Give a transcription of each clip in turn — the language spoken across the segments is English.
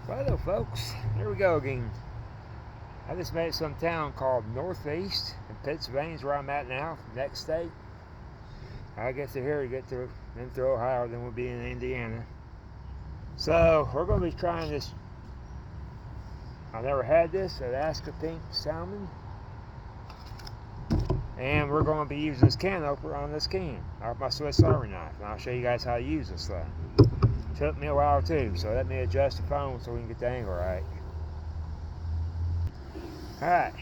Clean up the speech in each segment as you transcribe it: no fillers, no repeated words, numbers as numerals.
Well, hello folks, here we go again. I just made it to some town called Northeast in Pennsylvania is where I'm at now, next state. I guess they're here to get through, then through Ohio, then we'll be in Indiana. So we're going to be trying this. I've never had this Alaskan pink salmon, and we're going to be using this can opener on this can off my Swiss Army knife, and I'll show you guys how to use this thing. Took me a while too, so let me adjust the phone so we can get the angle right. Alright,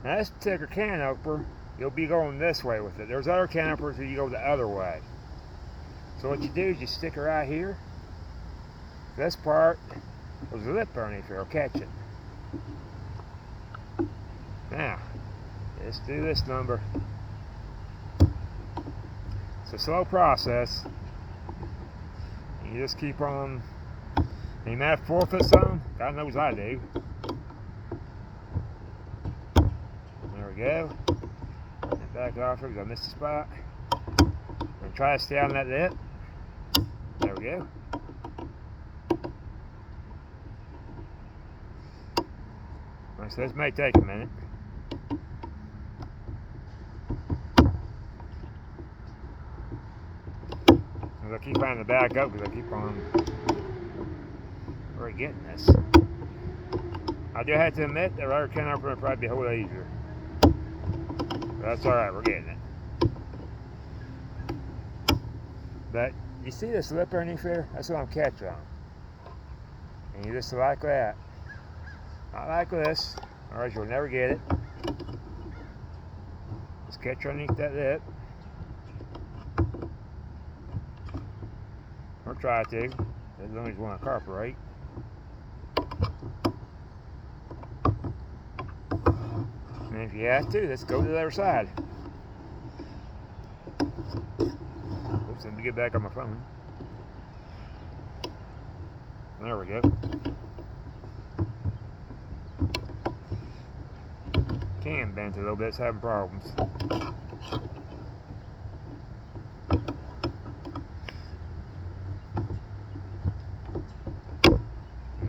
now this particular can opener, you'll be going this way with it. There's other can openers that you go the other way. So what you do is you stick it right here. This part, there's a lip underneath here, will catch it. Now, let's do this number. It's a slow process. You just keep on. You might have to forfeit some. God knows I do. There we go. And back off here because I missed the spot. And try to stay on that lip. There we go. So this may take a minute. I keep trying to back up because I keep on really getting this. I do have to admit that other can opener would probably be a whole lot easier. But that's alright, we're getting it. But you see this lip underneath here? That's what I'm catching on. And you just like that. Not like this, or else you'll never get it. Just catch underneath that lip. Or try to, as long as you want to cooperate. And if you have to, let's go to the other side. Oops, let me get back on my phone. There we go. Can bent a little bit, it's having problems.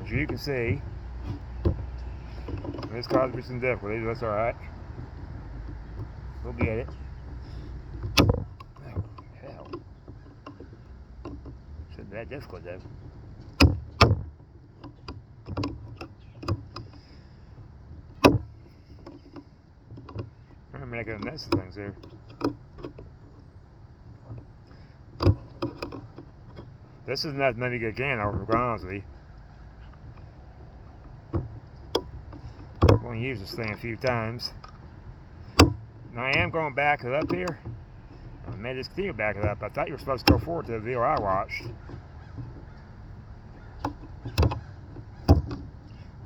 As you can see, this caused me some difficulties, but that's alright. We'll get it. Oh, hell. Shouldn't be that difficult though. I'm making a mess of things here. This is not maybe a good can opener, to be honest with you. I'm going to use this thing a few times. Now I am going to back it up here. I may just continue to back it up. I thought you were supposed to go forward to the video I watched.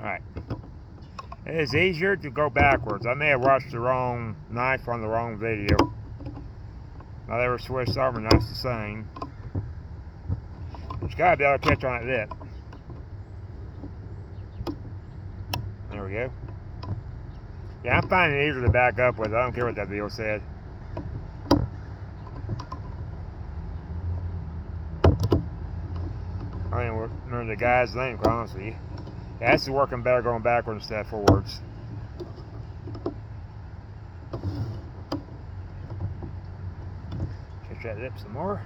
Alright. It is easier to go backwards. I may have watched the wrong knife on the wrong video. Not every Swiss Army knife's the same. But you gotta be able to catch on that lip. There we go. Yeah, I'm finding it easier to back up with. I don't care what that video said. I didn't remember the guy's name, quite honestly. Yeah, this is working better going backwards instead of forwards. Catch that lip some more.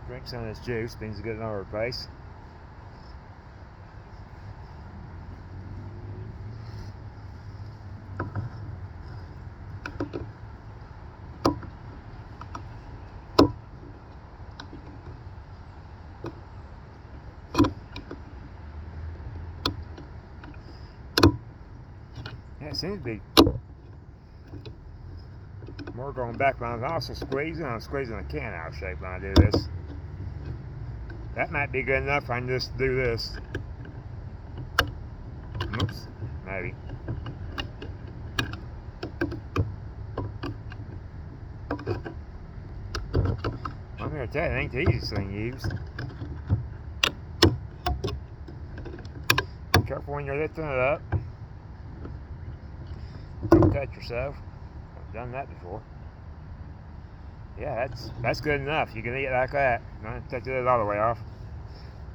Drink some of this juice, means to get it all over the place. Yeah, it seems to be more going back, but I'm also squeezing. I'm squeezing the can out of shape when I do this. That might be good enough. I can just do this. Oops, maybe. I'm here to tell you, it ain't the easiest thing to use. Be careful when you're lifting it up. Don't cut yourself. I've done that before. Yeah, that's good enough. You can eat it like that. Don't take the lid all the way off.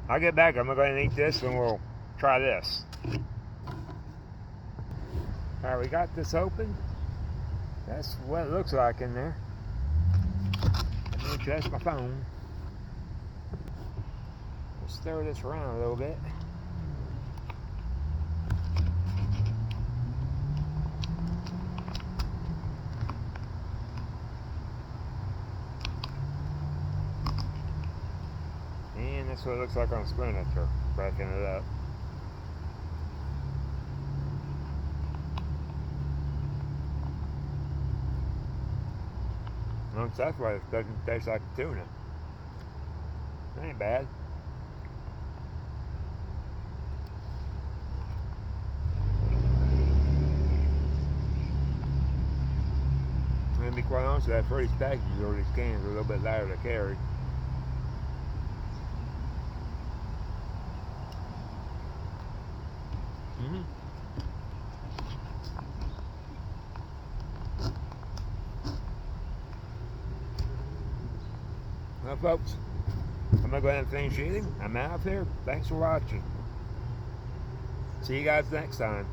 I'll get back. I'm gonna go ahead and eat this, and we'll try this. All right, we got this open. That's what it looks like in there. Let me adjust my phone. We'll stir this around a little bit. And that's what it looks like on a spoon after breaking it up. Well, that's why it doesn't taste like tuna. It ain't bad. And to be quite honest, that for these packages or these cans are a little bit lighter to carry. Well, folks, I'm going to go ahead and finish eating. I'm out of here. Thanks for watching. See you guys next time.